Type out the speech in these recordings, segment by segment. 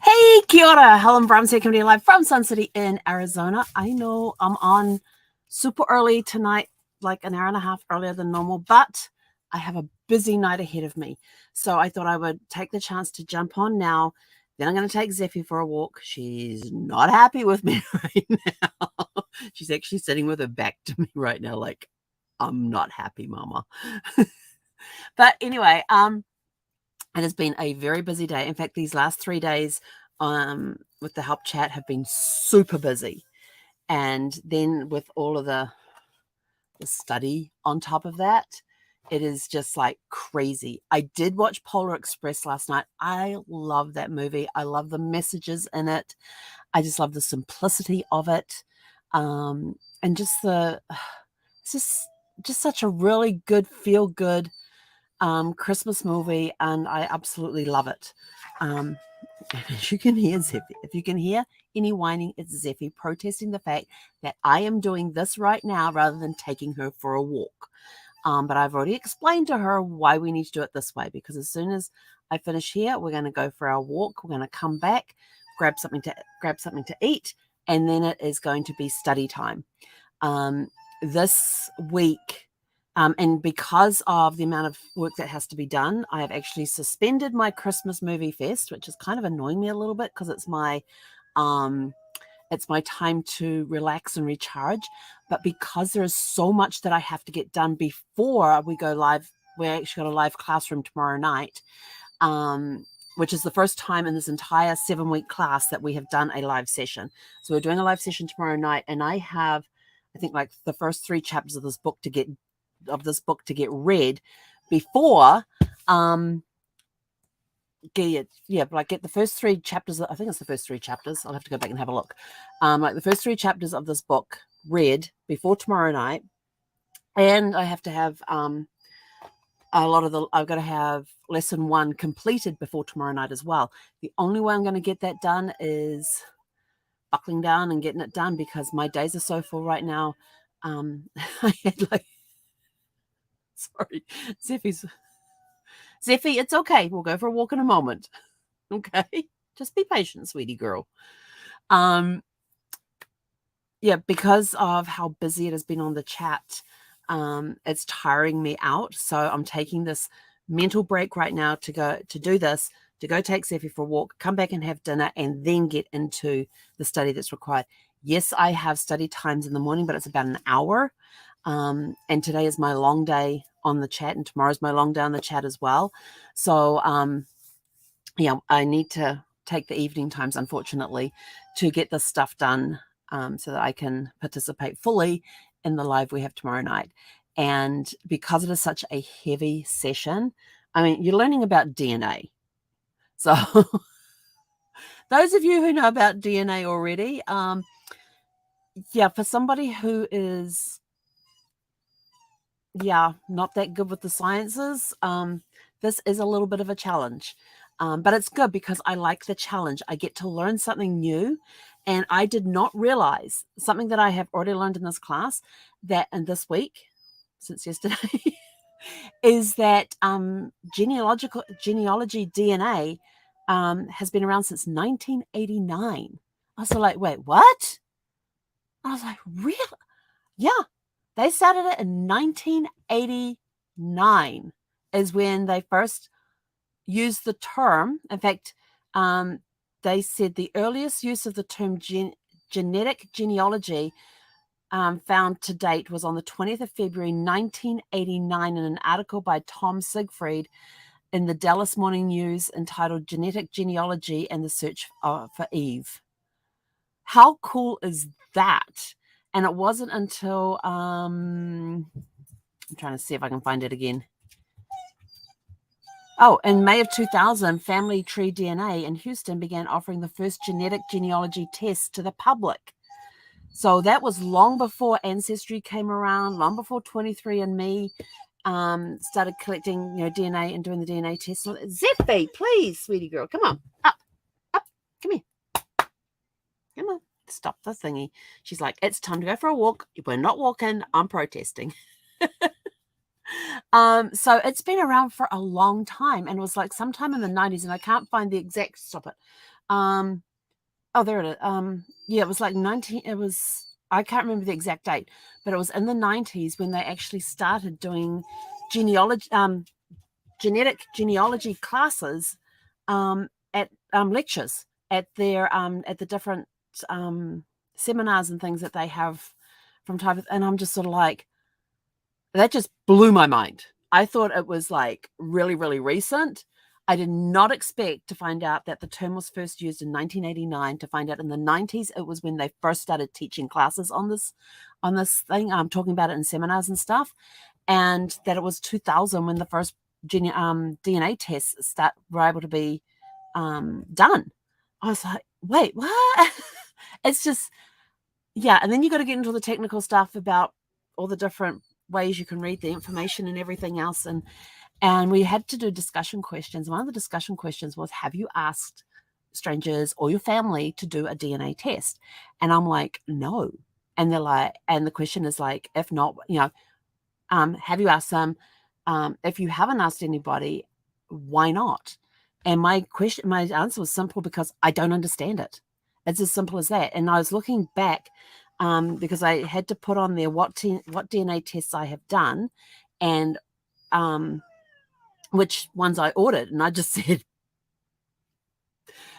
Hey, kia ora. Helen Brahms here, coming to you live from Sun City in Arizona. I know I'm on super early tonight, like an hour and a half earlier than normal, but I have a busy night ahead of me. So I thought I would take the chance to jump on now. Then I'm going to take Zeffy for a walk. She's not happy with me right now. She's actually sitting with her back to me right now, like, I'm not happy, mama. But anyway, it has been a very busy day. In fact, these last 3 days with the help chat have been super busy. And then with all of the study on top of that, it is just like crazy. I did watch Polar Express last night. I love that movie. I love the messages in it. I just love the simplicity of it. And just it's just such a really good, feel good Christmas movie, and I absolutely love it. As you can hear, Zeffy, if you can hear any whining, it's Zeffy protesting the fact that I am doing this right now rather than taking her for a walk. But I've already explained to her why we need to do it this way, because as soon as I finish here, we're going to go for our walk. We're going to come back, grab something to eat, and then it is going to be study time. This week, and because of the amount of work that has to be done, I have actually suspended my Christmas movie fest, which is kind of annoying me a little bit because it's my time to relax and recharge. But because there is so much that I have to get done before we go live, we're actually got a live classroom tomorrow night, which is the first time in this entire 7-week class that we have done a live session. So we're doing a live session tomorrow night, and I have, I think, like the first 3 chapters of this book to get read before get the first 3 chapters. I think it's the first 3 chapters. I'll have to go back and have a look. Like the first 3 chapters of this book read before tomorrow night, and I have to have I've got to have lesson 1 completed before tomorrow night as well. The only way I'm going to get that done is buckling down and getting it done, because my days are so full right now. I had like, sorry, Zeffy, it's okay. We'll go for a walk in a moment. Okay, just be patient, sweetie girl. Because of how busy it has been on the chat, it's tiring me out. So I'm taking this mental break right now to go take Zeffy for a walk, come back and have dinner, and then get into the study that's required. Yes, I have study times in the morning, but it's about an hour. And today is my long day on the chat, and tomorrow's my long day on the chat as well. So, I need to take the evening times, unfortunately, to get this stuff done, so that I can participate fully in the live we have tomorrow night. And because it is such a heavy session, I mean, you're learning about DNA. So those of you who know about DNA already, for somebody who is not that good with the sciences, this is a little bit of a challenge. But it's good because I like the challenge. I get to learn something new. And I did not realize something that I have already learned in this class, and this week, since yesterday, is that genealogy DNA has been around since 1989. I was like, wait, what? I was like, really? Yeah. They started it in 1989 is when they first used the term. In fact, they said the earliest use of the term genetic genealogy found to date was on the 20th of February, 1989, in an article by Tom Siegfried in the Dallas Morning News entitled Genetic Genealogy and the Search for Eve. How cool is that? And it wasn't until, I'm trying to see if I can find it again. Oh, in May of 2000, Family Tree DNA in Houston began offering the first genetic genealogy tests to the public. So that was long before Ancestry came around, long before 23andMe started collecting, DNA and doing the DNA tests. Zeffy, please, sweetie girl, come on, up, come here. Come on, stop the thingy. She's like, it's time to go for a walk. We're not walking. I'm protesting. So it's been around for a long time, and it was like sometime in the 90s, and I can't find the exact, stop it. Oh, there it is. Yeah, it was like 19, it was, I can't remember the exact date, but it was in the 90s when they actually started doing genealogy, genetic genealogy classes, at lectures at their at the different seminars and things that they have from time to, and I'm just sort of like, that just blew my mind. I thought it was like really, really recent. I did not expect to find out that the term was first used in 1989, to find out in the 90s it was when they first started teaching classes on this thing. I'm talking about it in seminars and stuff, and that it was 2000 when the first DNA tests were able to be done. I was like, wait, what? It's just, yeah. And then you got to get into the technical stuff about all the different ways you can read the information and everything else. And we had to do discussion questions. One of the discussion questions was, have you asked strangers or your family to do a DNA test? And I'm like, no. And they're like, and the question is like, if not, have you asked them? If you haven't asked anybody, why not? And my answer was simple, because I don't understand it. It's as simple as that. And I was looking back, because I had to put on there what DNA tests I have done, and which ones I ordered. And I just said,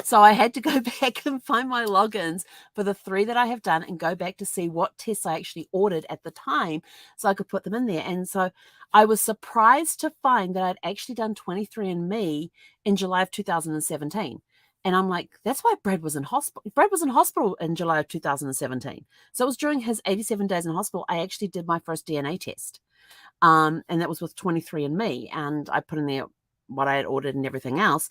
so I had to go back and find my logins for the 3 that I have done and go back to see what tests I actually ordered at the time so I could put them in there. And so I was surprised to find that I'd actually done 23andMe in July of 2017. And I'm like, that's why Brad was in hospital. Brad was in hospital in July of 2017. So it was during his 87 days in hospital, I actually did my first DNA test. And that was with 23andMe. And I put in there what I had ordered and everything else.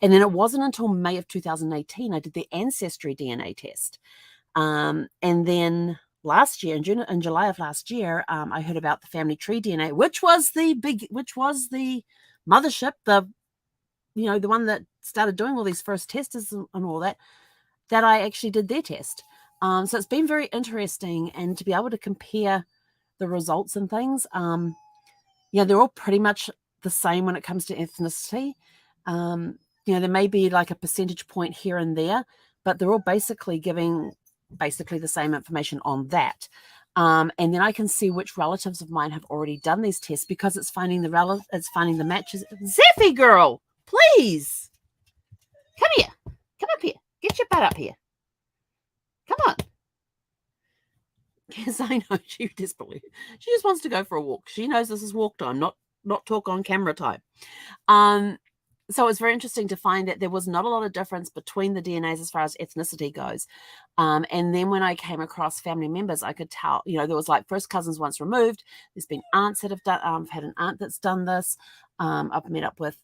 And then it wasn't until May of 2018 I did the Ancestry DNA test. And then last year, in July of last year, I heard about the Family Tree DNA, which was the mothership, the one that started doing all these first tests and all that I actually did their test. So it's been very interesting, and to be able to compare the results and things, they're all pretty much the same when it comes to ethnicity. There may be like a percentage point here and there, but they're all basically giving the same information on that. And then I can see which relatives of mine have already done these tests, because it's finding the matches. Zeffy girl, please come here. Come up here. Get your butt up here. Come on. Yes, I know. She just wants to go for a walk. She knows this is walk time, not talk on camera time. So it's very interesting to find that there was not a lot of difference between the DNAs as far as ethnicity goes. And then when I came across family members, I could tell, there was like first cousins once removed. There's been aunts that have done, I've had an aunt that's done this. I've met up with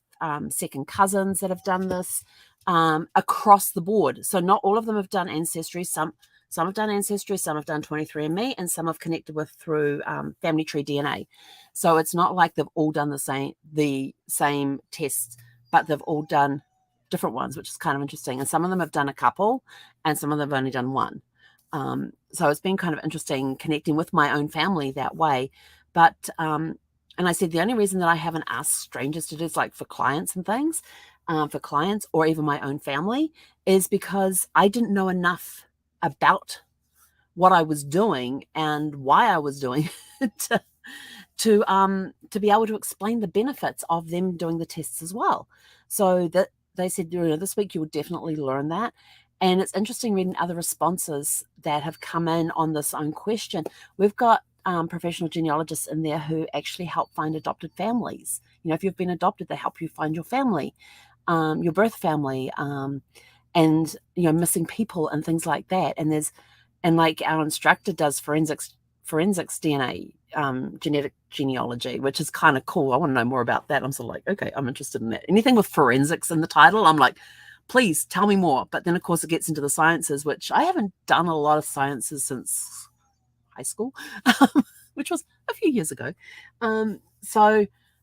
second cousins that have done this across the board. So not all of them have done Ancestry. Some have done Ancestry, some have done 23andMe, and some have connected with through Family Tree DNA. So it's not like they've all done the same tests, but they've all done different ones, which is kind of interesting. And some of them have done a couple, and some of them have only done one. So it's been kind of interesting connecting with my own family that way. But and I said the only reason that I haven't asked strangers to do this, like for clients and things, for clients or even my own family, is because I didn't know enough about what I was doing and why I was doing it to be able to explain the benefits of them doing the tests as well. So that they said, this week you will definitely learn that. And it's interesting reading other responses that have come in on this own question. We've got professional genealogists in there who actually help find adopted families. If you've been adopted, they help you find your family, your birth family, and missing people and things like that. And like our instructor does forensics DNA, genetic genealogy, which is kind of cool. I want to know more about that. I'm sort of like, okay, I'm interested in that. Anything with forensics in the title, I'm like, please tell me more. But then of course it gets into the sciences, which I haven't done a lot of sciences since high school, which was a few years ago.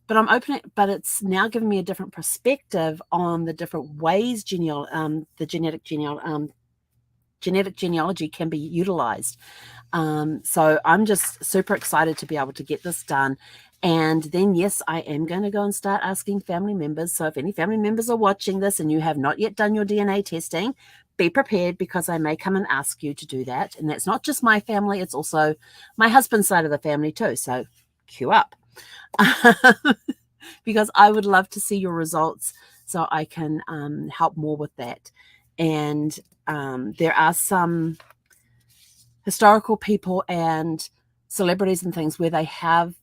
But I'm open, but it's now giving me a different perspective on the different ways the genetic genealogy can be utilized. So I'm just super excited to be able to get this done And then, yes, I am going to go and start asking family members. So if any family members are watching this and you have not yet done your DNA testing, be prepared, because I may come and ask you to do that. And that's not just my family, it's also my husband's side of the family too. So queue up. Because I would love to see your results so I can help more with that. And there are some historical people and celebrities and things where they have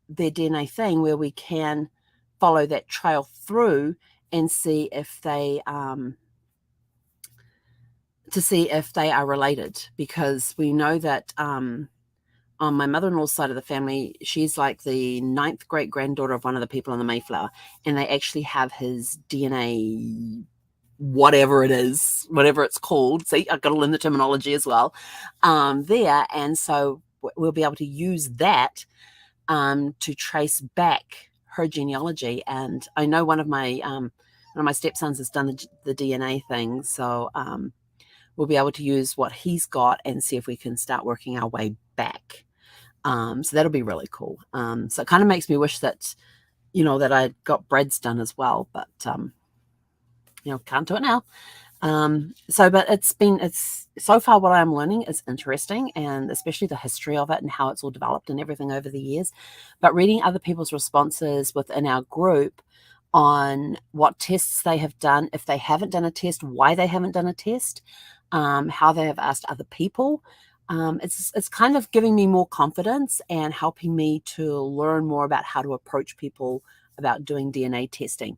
their DNA thing where we can follow that trail through and see if they are related, because we know that on my mother-in-law's side of the family, she's like the 9th great-granddaughter of one of the people on the Mayflower, and they actually have his DNA, whatever it is, whatever it's called. See, I've got to learn the terminology as well there. And so we'll be able to use that to trace back her genealogy. And I know one of my stepsons has done the DNA thing. So we'll be able to use what he's got and see if we can start working our way back. So that'll be really cool. So it kind of makes me wish that, that I got Brad's done as well, but, can't do it now. But it's so far what I'm learning is interesting, and especially the history of it and how it's all developed and everything over the years. But reading other people's responses within our group on what tests they have done, if they haven't done a test, why they haven't done a test, how they have asked other people. It's kind of giving me more confidence and helping me to learn more about how to approach people about doing DNA testing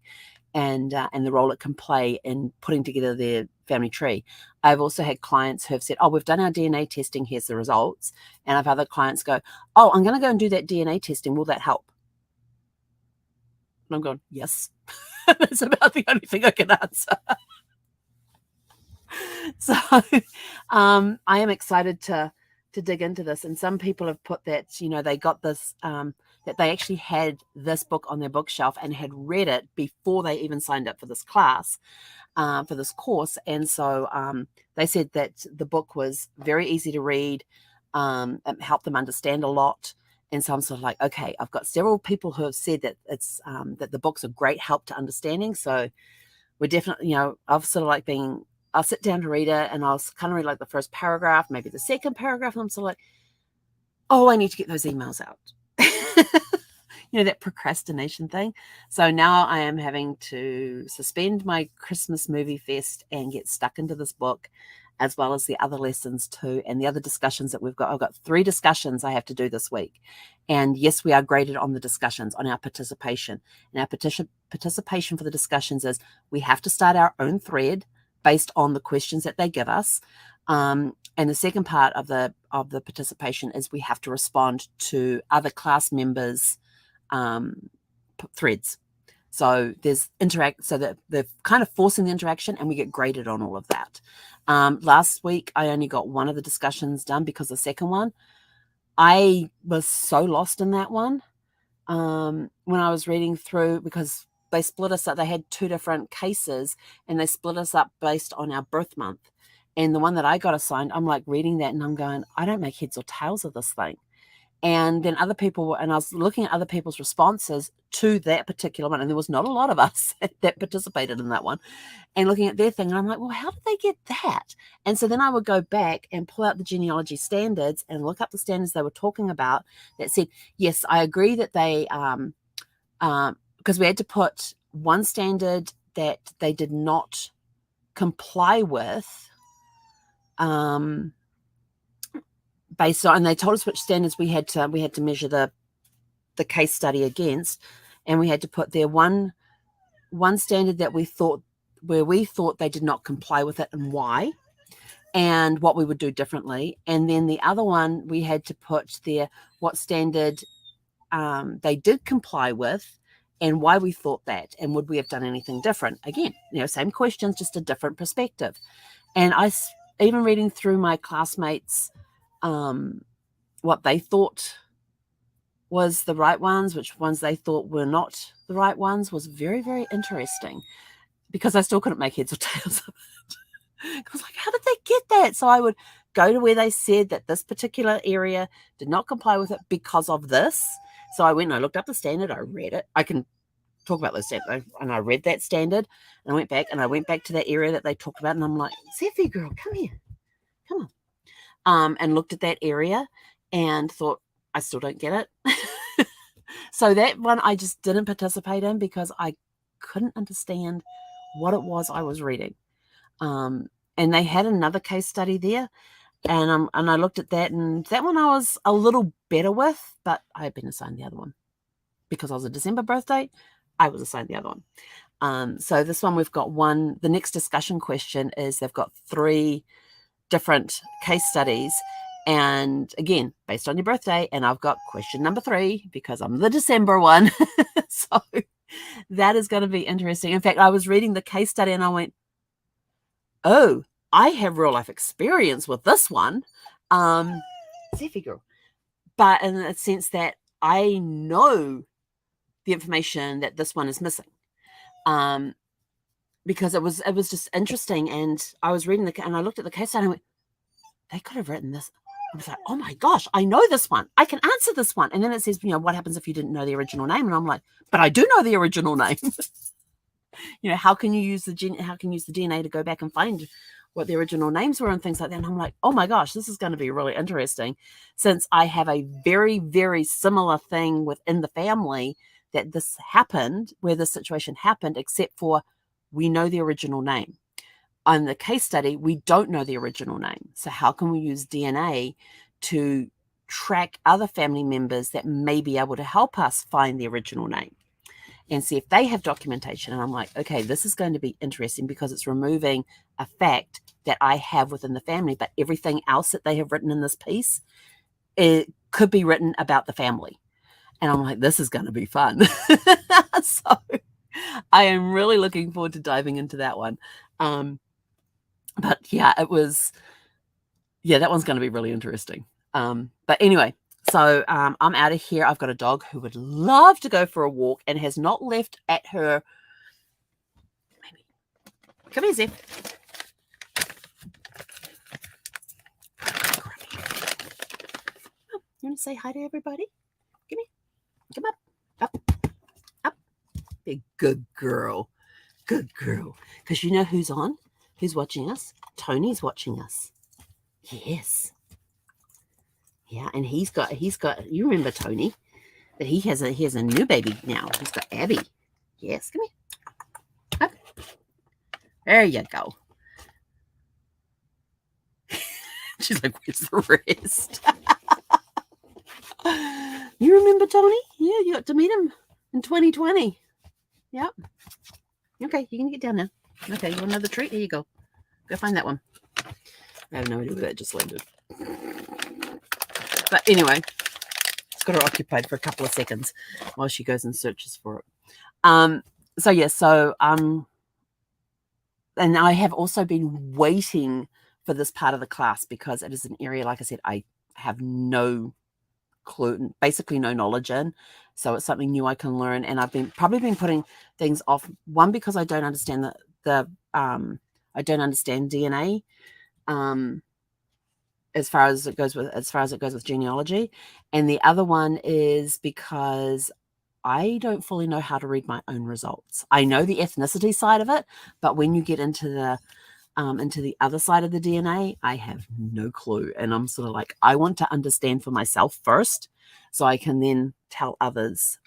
and the role it can play in putting together their family tree. I've also had clients who have said, oh, we've done our DNA testing, here's the results. And I've other clients go, oh, I'm going to go and do that DNA testing. Will that help? And I'm going, yes. That's about the only thing I can answer. So I am excited to dig into this. And some people have put that, they got this, that they actually had this book on their bookshelf and had read it before they even signed up for this class, for this course. And so they said that the book was very easy to read. It helped them understand a lot. And so I'm sort of like, okay, I've got several people who have said that it's that the book's a great help to understanding. So we're definitely, I've sort of like I'll sit down to read it and I'll kind of read like the first paragraph, maybe the second paragraph. And I'm sort of like, oh, I need to get those emails out. That procrastination thing. So now I am having to suspend my Christmas movie fest and get stuck into this book, as well as the other lessons too, and the other discussions that we've got. I've got 3 discussions I have to do this week. And yes, we are graded on the discussions, on our participation. And our participation for the discussions is we have to start our own thread based on the questions that they give us. And the second part of the participation is we have to respond to other class members' threads. So there's so that they're kind of forcing the interaction, and we get graded on all of that. Last week, I only got one of the discussions done because the second one, I was so lost in that one when I was reading through, because they split us up. They had 2 different cases, and they split us up based on our birth month. And the one that I got assigned, I'm like reading that, and I'm going, I don't make heads or tails of this thing. And then other people and I was looking at other people's responses to that particular one, and there was not a lot of us that participated in that one, and looking at their thing, and I'm like, well, how did they get that? And so then I would go back and pull out the genealogy standards and look up the standards they were talking about that said, yes, I agree that they, because we had to put one standard that they did not comply with, based on, and they told us which standards we had to measure the case study against, and we had to put there one standard that we thought they did not comply with it and why, and what we would do differently. And then the other one, we had to put there what standard they did comply with and why we thought that, and would we have done anything different. Again, same questions, just a different perspective. And I, even reading through my classmates, what they thought was the right ones, which ones they thought were not the right ones, was very, very interesting, because I still couldn't make heads or tails of it. I was like, how did they get that? So I would go to where they said that this particular area did not comply with it because of this. So I went and I looked up the standard. I read it. I can talk about those standards. And I read that standard and I went back to that area that they talked about. And I'm like, Zeffy girl, come here. Come on. And looked at that area and thought, I still don't get it. So that one I just didn't participate in because I couldn't understand what it was I was reading. And they had another case study there. And I looked at that, and that one I was a little better with, but I had been assigned the other one. Because I was a December birthday, I was assigned the other one. So this one, we've got one. The next discussion question is they've got 3 different case studies. And again, based on your birthday. And I've got question number 3 because I'm the December one. So that is going to be interesting. In fact, I was reading the case study and I went, oh, I have real life experience with this one. Zeffy girl. But in the sense that I know the information that this one is missing. Because it was just interesting. And I was reading and I looked at the case study and I went, they could have written this. I was like, oh my gosh, I know this one. I can answer this one. And then it says, what happens if you didn't know the original name? And I'm like, but I do know the original name. How can you use the DNA to go back and find what the original names were and things like that? And I'm like, oh my gosh, this is going to be really interesting, since I have a very, very similar thing within the family that this happened, where this situation happened, except for we know the original name. On the case study, we don't know the original name. So how can we use DNA to track other family members that may be able to help us find the original name and see if they have documentation? And I'm like, okay, this is going to be interesting because it's removing a fact that I have within the family, but everything else that they have written in this piece, it could be written about the family. And I'm like, this is going to be fun. So I am really looking forward to diving into that one. But yeah, that one's going to be really interesting. But anyway, so I'm out of here. I've got a dog who would love to go for a walk and has not left at her. Maybe. Come here, Zeph. You want to say hi to everybody? Come here. Come up. Up. Big good girl. Good girl. Because you know who's on? Who's watching us? Tony's watching us. Yes. Yeah, and he's got, you remember Tony, that he has a new baby now. He's got Abby. Yes, come here. Up. There you go. She's like, where's the rest? You remember Tony? Yeah, you got to meet him in 2020. Yep. Okay, you can get down now. Okay, you want another treat? Here you go. Go find that one. I have no idea where that just landed. But anyway, it's got her occupied for a couple of seconds while she goes and searches for it. And I have also been waiting for this part of the class because it is an area, like I said, I have no clue, basically no knowledge in. So it's something new I can learn. And I've probably been putting things off. One, because I don't understand I don't understand DNA. As far as it goes with genealogy. And the other one is because I don't fully know how to read my own results. I know the ethnicity side of it, but when you get into the other side of the DNA, I have no clue. And I'm sort of like, I want to understand for myself first so I can then tell others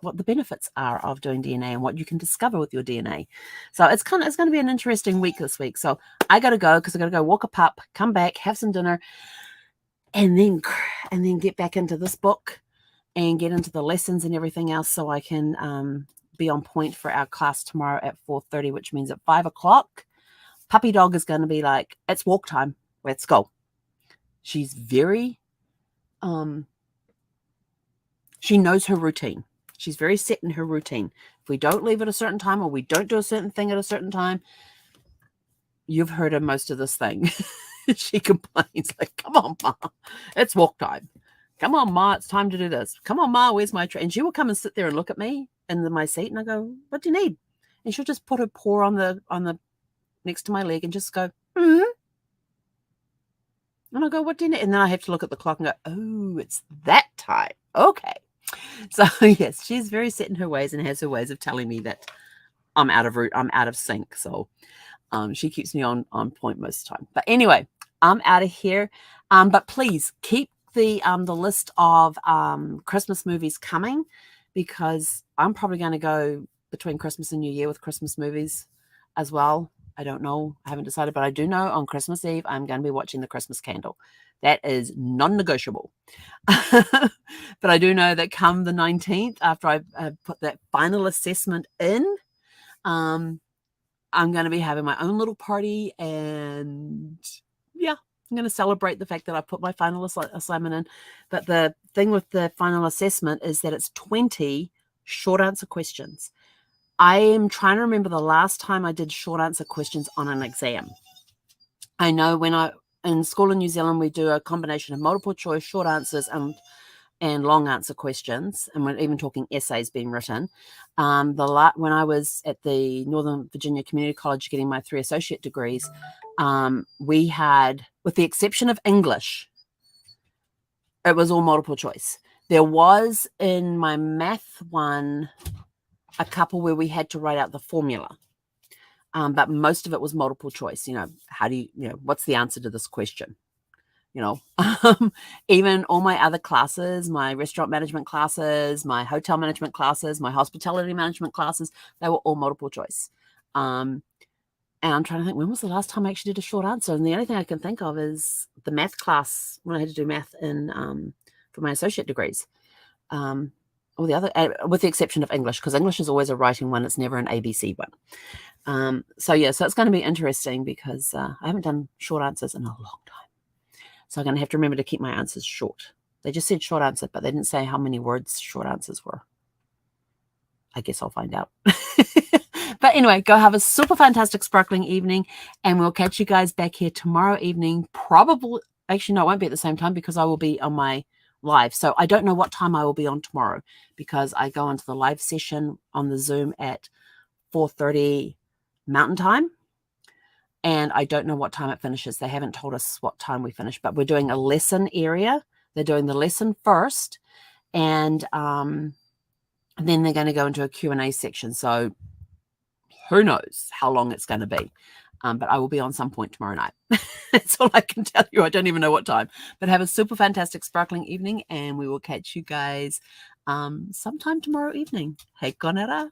what the benefits are of doing DNA and what you can discover with your DNA. So it's going to be an interesting week this week. So I got to go because I got to go walk a pup, come back, have some dinner, and then get back into this book and get into the lessons and everything else so I can be on point for our class tomorrow at 4:30, which means at 5 o'clock, puppy dog is going to be like, it's walk time. Let's go. She's very, she knows her routine. She's very set in her routine. If we don't leave at a certain time or we don't do a certain thing at a certain time, you've heard of most of this thing. She complains like, come on, Ma, it's walk time. Come on, Ma, it's time to do this. Come on, Ma, where's my tray? And she will come and sit there and look at me in my seat and I go, what do you need? And she'll just put her paw on the next to my leg and just go, And I go, what dinner? And then I have to look at the clock and go, oh, it's that time. Okay. So yes, she's very set in her ways and has her ways of telling me that I'm out of route, I'm out of sync. So she keeps me on point most of the time. But anyway, I'm out of here. But please keep the list of Christmas movies coming, because I'm probably going to go between Christmas and New Year with Christmas movies as well. I don't know. I haven't decided, but I do know on Christmas Eve, I'm going to be watching The Christmas Candle. That is non-negotiable. But I do know that come the 19th, after I've put that final assessment in, I'm going to be having my own little party, and yeah, I'm going to celebrate the fact that I put my final assignment in. But the thing with the final assessment is that it's 20 short answer questions. I am trying to remember the last time I did short answer questions on an exam. I know in school in New Zealand, we do a combination of multiple choice, short answers, and long answer questions, and we're even talking essays being written. When I was at the Northern Virginia Community College getting my 3 associate degrees, we had, with the exception of English, it was all multiple choice. There was in my math one a couple where we had to write out the formula. But most of it was multiple choice. How do what's the answer to this question? Even all my other classes, my restaurant management classes, my hotel management classes, my hospitality management classes, they were all multiple choice. And I'm trying to think, when was the last time I actually did a short answer? And the only thing I can think of is the math class when I had to do math for my associate degrees. Or the other, with the exception of English, because English is always a writing one. It's never an ABC one. So it's going to be interesting, because I haven't done short answers in a long time. So I'm going to have to remember to keep my answers short. They just said short answer, but they didn't say how many words short answers were. I guess I'll find out. But anyway, go have a super fantastic sparkling evening, and we'll catch you guys back here tomorrow evening. Probably, actually, no, it won't be at the same time, because I will be on my live. So I don't know what time I will be on tomorrow, because I go into the live session on the Zoom at 4:30 Mountain Time. And I don't know what time it finishes. They haven't told us what time we finish, but we're doing a lesson area. They're doing the lesson first, and then they're going to go into a Q&A section. So who knows how long it's going to be. But I will be on some point tomorrow night. That's all I can tell you. I don't even know what time. But have a super fantastic sparkling evening, and we will catch you guys sometime tomorrow evening. Hei konera.